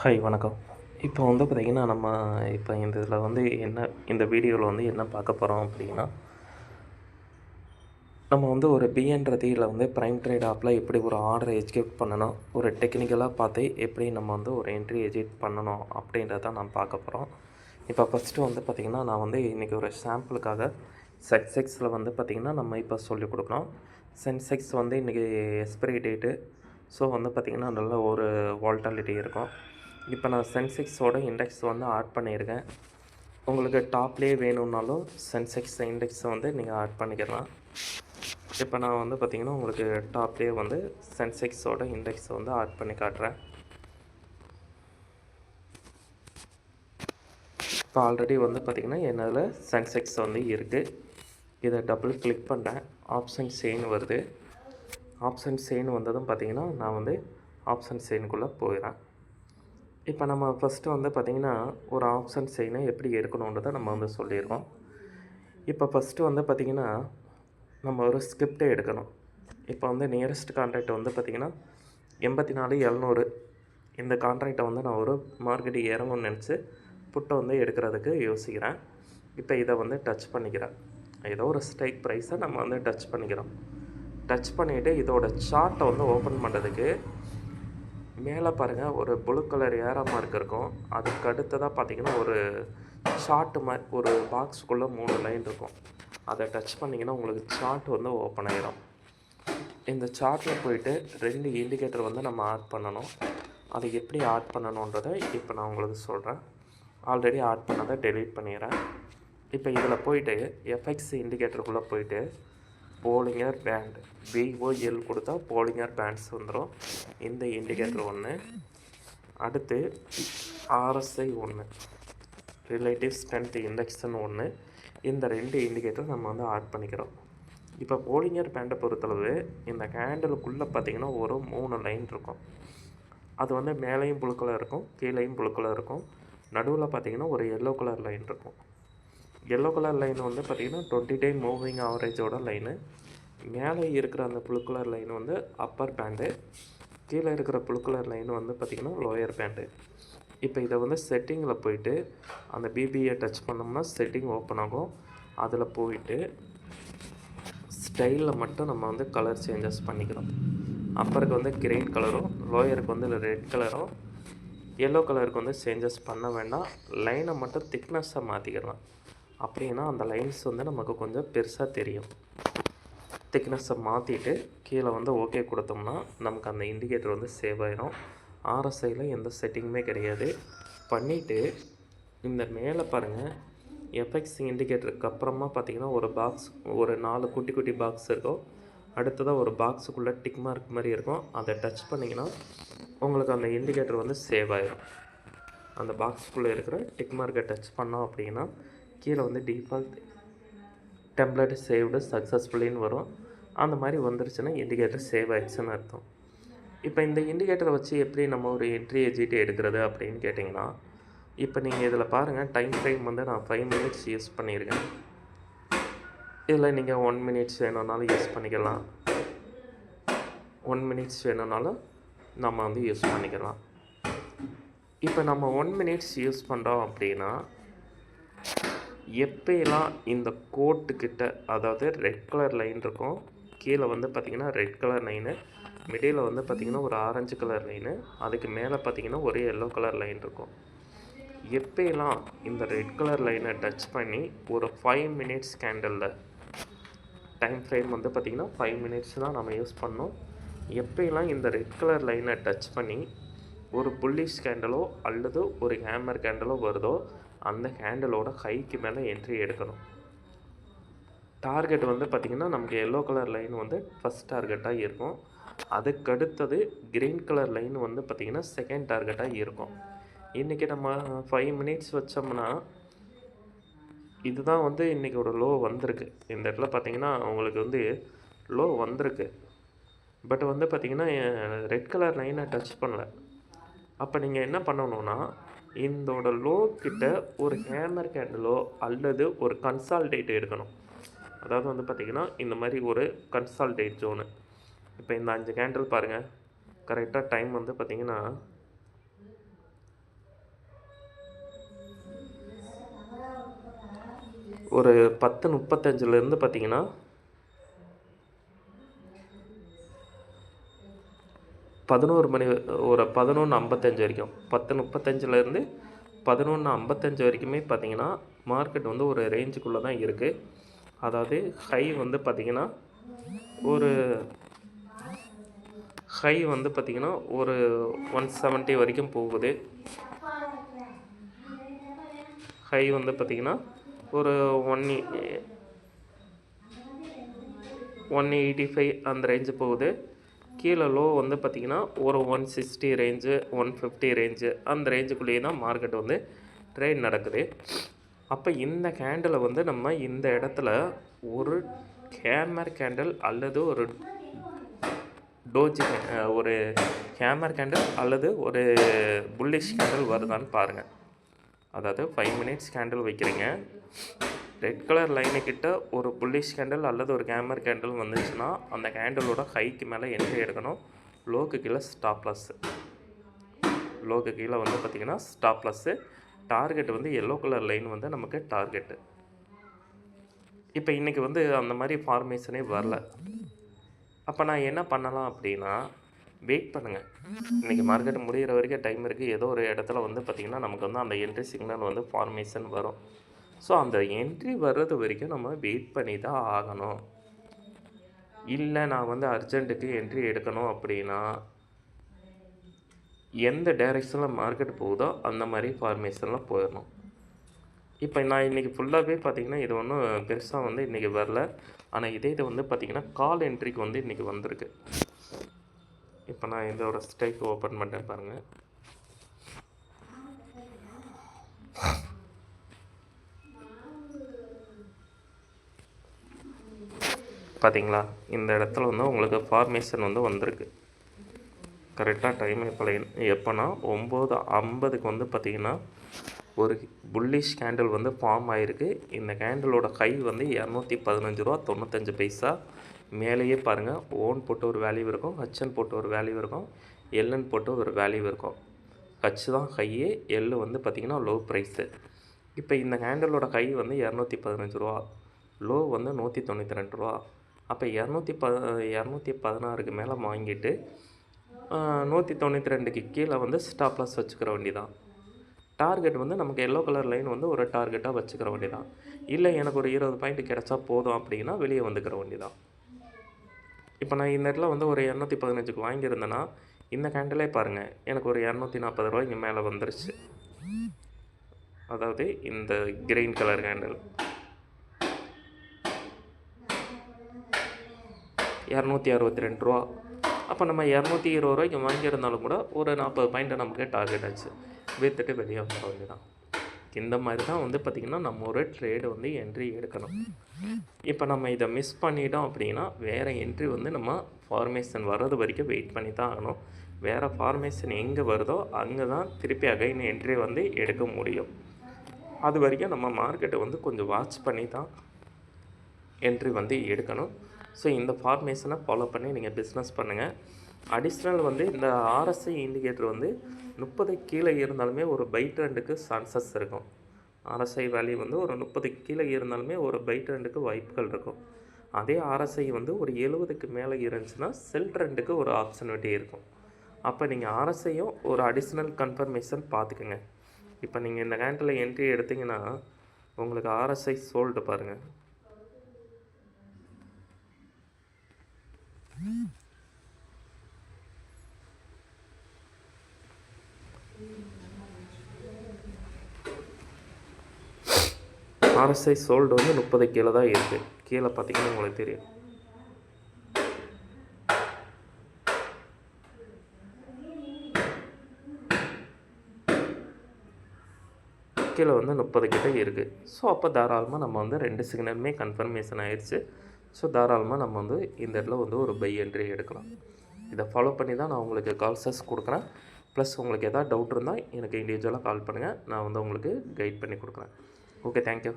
Hi வணக்கம். இப்போ வந்து பார்த்திங்கன்னா, நம்ம இப்போ இந்த இதில் வந்து இந்த வீடியோவில் வந்து என்ன பார்க்க போகிறோம் அப்படின்னா, நம்ம வந்து ஒரு பிஎன்ட்ரதியில் வந்து ப்ரைம் ட்ரேட் ஆப்பில் எப்படி ஒரு ஆர்டரை எக்ஸிக்யூட் பண்ணணும், ஒரு டெக்னிக்கலாக பார்த்து எப்படி நம்ம வந்து ஒரு என்ட்ரி எக்ஸிக்யூட் பண்ணணும் அப்படின்றத நம்ம பார்க்க போகிறோம். இப்போ ஃபஸ்ட்டு வந்து பார்த்திங்கன்னா, நான் வந்து இன்றைக்கி ஒரு சாம்பிளுக்காக சென்செக்ஸில் வந்து பார்த்திங்கன்னா நம்ம இப்போ சொல்லிக் கொடுக்குறோம். சென்செக்ஸ் வந்து இன்றைக்கி எக்ஸ்பைரி டேட்டு, ஸோ வந்து பார்த்திங்கன்னா நல்ல ஒரு வால்டாலிட்டி இருக்கும். இப்போ நான் சென்செக்ஸோட இண்டெக்ஸ் வந்து ஆட் பண்ணியிருக்கேன். உங்களுக்கு டாப்லேயே வேணும்னாலும் சென்செக்ஸ் இண்டெக்ஸை வந்து நீங்கள் ஆட் பண்ணிக்கலாம். இப்போ நான் வந்து பார்த்திங்கன்னா உங்களுக்கு டாப்லேயே வந்து சென்செக்ஸோட இண்டெக்ஸை வந்து ஆட் பண்ணி காட்டுறேன். இப்போ ஆல்ரெடி வந்து பார்த்திங்கன்னா என்னதில் சென்செக்ஸ் வந்து இருக்குது. இதை டபுள் கிளிக் பண்ணுறேன், ஆப்ஷன் செயின் வருது. ஆப்ஷன் செயின் வந்ததும் பார்த்திங்கன்னா நான் வந்து ஆப்ஷன் செயினுக்குள்ளே போயிடுறேன். இப்போ நம்ம ஃபஸ்ட்டு வந்து பார்த்திங்கன்னா ஒரு ஆப்ஷன் செயினை எப்படி எடுக்கணுன்றதை நம்ம வந்து சொல்லியிருக்கோம். இப்போ ஃபஸ்ட்டு வந்து பார்த்திங்கன்னா நம்ம ஒரு ஸ்கிரிப்டை எடுக்கணும். இப்போ வந்து நியரஸ்ட் கான்ட்ராக்ட் வந்து பார்த்திங்கன்னா 84,700 இந்த கான்ட்ராக்டை வந்து நான் ஒரு மார்க்கெட்டு இறங்கும்னு நினச்சி புட்டை வந்து எடுக்கிறதுக்கு யோசிக்கிறேன். இப்போ இதை வந்து டச் பண்ணிக்கிறேன். ஏதோ ஒரு ஸ்ட்ரைக் ப்ரைஸை நம்ம வந்து டச் பண்ணிக்கிறோம். டச் பண்ணிவிட்டு இதோட சார்ட்டை வந்து ஓப்பன் பண்ணுறதுக்கு மேலே பாருங்கள் ஒரு ப்ளூ கலர் ஏரோ மார்க் இருக்கும். அதுக்கு அடுத்ததாக பார்த்தீங்கன்னா ஒரு சார்ட்டு மாதிரி ஒரு பாக்ஸுக்குள்ளே 3 லைன் இருக்கும். அதை டச் பண்ணிங்கன்னா உங்களுக்கு சார்ட் வந்து ஓப்பன் ஆகிடும். இந்த சார்ட்டில் போயிட்டு 2 இண்டிகேட்டர் வந்து நம்ம ஆட் பண்ணணும். அதை எப்படி ஆட் பண்ணணுன்றதை இப்போ நான் உங்களுக்கு சொல்கிறேன். ஆல்ரெடி ஆட் பண்ணதை டெலீட் பண்ணிடுறேன். இப்போ இதில் போயிட்டு எஃப்எக்ஸ் இண்டிகேட்டருக்குள்ளே போயிட்டு போலிங்கர் பேண்ட் பிஓஎல் கொடுத்தா போலிங்கர் பேண்ட்ஸ் வந்துடும். இந்த இண்டிகேட்டர் ஒன்று, அடுத்து ஆர்எஸ்ஐ ஒன்று, ரிலேட்டிவ் ஸ்ட்ரென்த் இண்டெக்ஸ்னு ஒன்று. இந்த 2 இண்டிகேட்டர் நம்ம வந்து ஆட் பண்ணிக்கிறோம். இப்போ போலிங்கர் பேண்டை பொறுத்தளவு இந்த கேண்டலுக்குள்ளே பார்த்திங்கன்னா ஒரு 3 லைன் இருக்கும். அது வந்து மேலேயும் ப்ளூ கலர் இருக்கும், கீழேயும் ப்ளூ கலர் இருக்கும். நடுவில் பார்த்திங்கன்னா ஒரு எல்லோ கலர் லைன் இருக்கும். எல்லோ கலர் லைன் வந்து பார்த்திங்கன்னா 20 டே மூவிங் ஆவரேஜோட லைனு. மேலே இருக்கிற அந்த ப்ளூ கலர் லைன் வந்து அப்பர் பேண்டு, கீழே இருக்கிற ப்ளூ கலர் லைன் வந்து பார்த்திங்கன்னா லோயர் பேண்டு. இப்போ இதை வந்து செட்டிங்கில் போயிட்டு அந்த பிபிஏ டச் பண்ணோம்னா செட்டிங் ஓப்பன் ஆகும். அதில் போயிட்டு ஸ்டைலில் மட்டும் நம்ம வந்து கலர் சேஞ்சஸ் பண்ணிக்கிறோம். அப்பருக்கு வந்து கிரீன் கலரும், லோயருக்கு வந்து ரெட் கலரும், எல்லோ கலருக்கு வந்து சேஞ்சஸ் பண்ண வேண்டாம். லைனை மட்டும் திக்னஸை மாற்றிக்கலாம். அப்படின்னா அந்த லைன்ஸ் வந்து நமக்கு கொஞ்சம் பெருசாக தெரியும். திக்னஸை மாற்றிட்டு கீழே வந்து ஓகே கொடுத்தோம்னா நமக்கு அந்த இண்டிகேட்டர் வந்து சேவ் ஆகிடும். ஆர்எஸ்ஐயில் எந்த செட்டிங்குமே கிடையாது. பண்ணிவிட்டு இந்த மேலே பாருங்கள் எஃப்எக்ஸ் இண்டிகேட்டருக்கு அப்புறமா பார்த்திங்கன்னா ஒரு பாக்ஸ், ஒரு 4 குட்டி குட்டி பாக்ஸ் இருக்கும். அடுத்ததாக ஒரு பாக்ஸுக்குள்ளே டிக் மார்க் மாதிரி இருக்கும். அதை டச் பண்ணிங்கன்னா உங்களுக்கு அந்த இண்டிகேட்டர் வந்து சேவ் ஆகிடும். அந்த பாக்ஸுக்குள்ளே இருக்கிற டிக் மார்க்கை டச் பண்ணோம் அப்படின்னா கீழே வந்து டிஃபால்ட் டெம்ப்ளேட் சேவ்டு சக்ஸஸ்ஃபுல்லின்னு வரும். அந்த மாதிரி வந்துருச்சுன்னா இண்டிகேட்டர் சேவ் ஆகிடுச்சுன்னு அர்த்தம். இப்போ இந்த இண்டிகேட்டரை வச்சு எப்படி நம்ம ஒரு என்ட்ரி எக்ஸிட் எடுக்கிறது அப்படின்னு கேட்டிங்கன்னா, இப்போ நீங்கள் இதில் பாருங்கள் டைம் ஃப்ரேம் வந்து நான் 5 மினிட்ஸ் யூஸ் பண்ணியிருக்கேன். இதில் நீங்கள் 1 மினிட்ஸ் வேணும்னாலும் யூஸ் பண்ணிக்கலாம், 1 மினிட்ஸ் வேணும்னாலும் நம்ம வந்து யூஸ் பண்ணிக்கலாம். இப்போ நம்ம 1 மினிட்ஸ் யூஸ் பண்ணுறோம் அப்படின்னா எப்போயெல்லாம் இந்த கோட்டுக்கிட்ட, அதாவது ரெட் கலர் லைன் இருக்கும், கீழே வந்து பார்த்திங்கன்னா ரெட் கலர் லைனு, மிடில் வந்து பார்த்திங்கன்னா ஒரு ஆரஞ்சு கலர் லைனு, அதுக்கு மேலே பார்த்திங்கன்னா ஒரு எல்லோ கலர் லைன் இருக்கும். எப்போயெல்லாம் இந்த ரெட் கலர் லைனை டச் பண்ணி ஒரு 5 மினிட்ஸ் கேண்டலில் டைம் ஃப்ரேம் வந்து பார்த்திங்கன்னா 5 மினிட்ஸ் தான் நம்ம யூஸ் பண்ணோம். எப்போயெல்லாம் இந்த ரெட் கலர் லைனை டச் பண்ணி ஒரு புல்லிஷ் கேண்டலோ அல்லது ஒரு ஹேமர் கேண்டலோ வருதோ அந்த கேண்டலோட ஹைக்கு மேலே என்ட்ரி எடுக்கணும். டார்கெட் வந்து பார்த்திங்கன்னா நமக்கு எல்லோ கலர் லைன் வந்து ஃபஸ்ட் டார்கெட்டாக இருக்கும். அதுக்கடுத்தது க்ரீன் கலர் லைன் வந்து பார்த்திங்கன்னா செகண்ட் டார்கெட்டாக இருக்கும். இன்றைக்கி நம்ம 5 மினிட்ஸ் வச்சோம்னா இதுதான் வந்து இன்றைக்கி ஒரு லோ வந்திருக்கு. இந்த இடத்துல பார்த்திங்கன்னா உங்களுக்கு வந்து லோ வந்திருக்கு. பட் வந்து பார்த்திங்கன்னா ரெட் கலர் லைனை டச் பண்ணலை. அப்போ நீங்கள் என்ன பண்ணணுன்னா இதோட லோ கிட்ட ஒரு ஹேமர் கேண்டலோ அல்லது ஒரு கன்சால்டேட் எடுக்கணும். அதாவது வந்து பார்த்திங்கன்னா இந்த மாதிரி ஒரு கன்சால்டேட் ஜோனு. இப்போ இந்த 5 கேண்டில் பாருங்கள், கரெக்டாக டைம் வந்து பார்த்திங்கன்னா ஒரு 10:35 பார்த்தீங்கன்னா 11 மணி, ஒரு 11:55 வரைக்கும், 10:35 11:55 வரைக்குமே பார்த்தீங்கன்னா மார்க்கெட் வந்து ஒரு ரேஞ்சுக்குள்ளே தான் இருக்குது. அதாவது ஹை வந்து பார்த்திங்கன்னா ஒரு 170 வரைக்கும் போகுது. ஹை வந்து பார்த்திங்கன்னா ஒரு 185 அந்த ரேஞ்சு போகுது. கீழே லோ வந்து பார்த்திங்கன்னா ஒரு 160 ரேஞ்சு, 150 ரேஞ்சு அந்த ரேஞ்சுக்குள்ளேயே தான் மார்க்கெட் வந்து ட்ரேட் நடக்குது. அப்போ இந்த கேண்டிலை வந்து நம்ம இந்த இடத்துல ஒரு ஹேமர் கேண்டில் அல்லது ஒரு ஒரு ஹேமர் கேண்டில் அல்லது ஒரு புல்லிஷ் கேண்டில் வருதான்னு பாருங்கள். அதாவது 5 மினிட்ஸ் கேண்டில் வைக்கிறீங்க, ரெட் கலர் லைனுக்கிட்ட ஒரு புல்லிஷ் கேண்டில் அல்லது ஒரு ஹேமர் கேண்டில் வந்துச்சுன்னா அந்த கேண்டிலோட ஹைக்கு மேலே என்ட்ரி எடுக்கணும். லோக்கு கீழே ஸ்டாப் லாஸ்ஸு, லோக்கு கீழே வந்து பார்த்திங்கன்னா ஸ்டாப் லாஸ்ஸு. டார்கெட் வந்து எல்லோ கலர் லைன் வந்து நமக்கு டார்கெட்டு. இப்போ இன்றைக்கி வந்து அந்த மாதிரி ஃபார்மேஷனே வரல. அப்போ நான் என்ன பண்ணலாம் அப்படின்னா, வெயிட் பண்ணுங்கள். இன்றைக்கி மார்க்கெட் முடிகிற வரைக்கும் டைம் இருக்குது. ஏதோ ஒரு இடத்துல வந்து பார்த்திங்கன்னா நமக்கு வந்து அந்த என்ட்ரி சிக்னல் வந்து ஃபார்மேஷன் வரும். ஸோ அந்த என்ட்ரி வர்றது வரைக்கும் நம்ம வெயிட் பண்ணி தான் ஆகணும். இல்லை நான் வந்து அர்ஜென்ட்டுக்கு என்ட்ரி எடுக்கணும் அப்படின்னா எந்த டைரெக்ஷனில் மார்க்கெட் போகுதோ அந்த மாதிரி ஃபார்மேஷனில் போயிடணும். இப்போ நான் இன்றைக்கி ஃபுல்லாகவே பார்த்திங்கன்னா இது ஒன்றும் பெருசாக வந்து இன்றைக்கி வரல. ஆனால் இது வந்து பார்த்திங்கன்னா கால் என்ட்ரிக்கு வந்து இன்றைக்கி வந்திருக்கு. இப்போ நான் இதோட ஸ்ட்ரைக் ஓப்பன் பண்ணுறேன் பாருங்கள். பார்த்தீங்களா, இந்த இடத்துல வந்து உங்களுக்கு ஃபார்மேஷன் வந்து வந்திருக்கு. கரெக்டாக டைம் எப்போனா 9:50 வந்து பார்த்திங்கன்னா ஒரு புல்லிஷ் கேண்டில் வந்து ஃபார்ம் ஆகிருக்கு. இந்த கேண்டிலோட ஹை வந்து 215 ரூபா 95 பைசா. மேலேயே பாருங்கள், ஓன் போட்டு ஒரு வேல்யூ இருக்கும், ஹச்என் போட்டு ஒரு வேல்யூ இருக்கும், எல்என் போட்டு ஒரு வேல்யூ இருக்கும். ஹச் தான் ஹையே, எல் வந்து பார்த்திங்கன்னா லோ ப்ரைஸு. இப்போ இந்த கேண்டிலோட ஹை வந்து 215 ரூபா, லோ வந்து 192 ரூபா. அப்போ 216க்கு மேலே வாங்கிட்டு 192க்கு கீழே வந்து ஸ்டாப் லாஸ் வச்சுக்கிற வேண்டியதான். டார்கெட் வந்து நமக்கு எல்லோ கலர் லைன் வந்து ஒரு டார்கெட்டாக வச்சுக்கிற வேண்டியதான். இல்லை எனக்கு ஒரு 20 பாயிண்ட் கிடச்சா போதும் அப்படின்னா வெளியே வந்துக்கிற வேண்டியதான். இப்போ நான் இந்த இடத்துல வந்து ஒரு 215க்கு வாங்கியிருந்தேன்னா இந்த கேண்டிலே பாருங்கள், எனக்கு ஒரு 240 ரூபா இங்கே மேலே வந்துருச்சு. அதாவது இந்த கிரீன் கலர் கேண்டில் 262 ரூபா. அப்போ நம்ம 220 ரூபாய்க்கு வாங்கியிருந்தாலும் கூட ஒரு 40 பாயிண்ட்டை நமக்கு டார்கெட் ஆச்சு, விற்றுட்டு வெளியே வர வேண்டியதான். இந்த மாதிரி தான் வந்து பார்த்திங்கன்னா நம்ம ஒரு ட்ரேடு வந்து என்ட்ரி எடுக்கணும். இப்போ நம்ம இதை மிஸ் பண்ணிட்டோம் அப்படின்னா வேறு என்ட்ரி வந்து நம்ம ஃபார்மேஷன் வர்றது வரைக்கும் வெயிட் பண்ணி தான் ஆகணும். வேறு ஃபார்மேஷன் எங்கே வருதோ அங்கே தான் திருப்பி அகைன் என்ட்ரி வந்து எடுக்க முடியும். அது வரைக்கும் நம்ம மார்க்கெட்டை வந்து கொஞ்சம் வாட்ச் பண்ணி தான் என்ட்ரி வந்து எடுக்கணும். ஸோ இந்த ஃபார்மேஷனை ஃபாலோ பண்ணி நீங்கள் பிஸ்னஸ் பண்ணுங்கள். அடிஷ்னல் வந்து இந்த ஆர்எஸ்ஐ இண்டிகேட்டர் வந்து 30 கீழே இருந்தாலுமே ஒரு பை ட்ரெண்டுக்கு சான்சஸ் இருக்கும். ஆர்எஸ்ஐ வேல்யூ வந்து ஒரு 30 கீழே இருந்தாலுமே ஒரு பை ட்ரெண்டுக்கு வாய்ப்புகள் இருக்கும். அதே ஆர்எஸ்ஐ வந்து ஒரு 70க்கு மேலே இருந்துச்சுன்னா செல் ட்ரெண்டுக்கு ஒரு ஆப்ஷனிட்டி இருக்கும். அப்போ நீங்கள் ஆர்எஸ்ஐயும் ஒரு அடிஷ்னல் கன்ஃபர்மேஷன் பார்த்துக்குங்க. இப்போ நீங்கள் இந்த கேண்டில் என்ட்ரி எடுத்திங்கன்னா உங்களுக்கு ஆர்எஸ்ஐ சோல்டு பாருங்கள். ஆர்எஸ்ஐ சோல்டு வந்து 30 கீழே தான் இருக்குது. கீழே பார்த்தீங்கன்னா உங்களுக்கு தெரியும். கீழே வந்து 30 கிட்டே இருக்குது. ஸோ அப்போ தாராளமாக நம்ம வந்து 2 சிக்னலுமே கன்ஃபர்மேஷன் ஆயிடுச்சு. ஸோ தாராளமாக நம்ம வந்து இந்த இடத்துல வந்து ஒரு பை என்ட்ரி எடுக்கலாம். இதை ஃபாலோ பண்ணி தான் நான் உங்களுக்கு கால்ஸஸ் கொடுக்குறேன். ப்ளஸ் உங்களுக்கு எதாவது டவுட் இருந்தால் எனக்கு இண்டிவிஜுவலாக கால் பண்ணுங்கள், நான் வந்து உங்களுக்கு கைட் பண்ணி கொடுக்குறேன். Okay, thank you.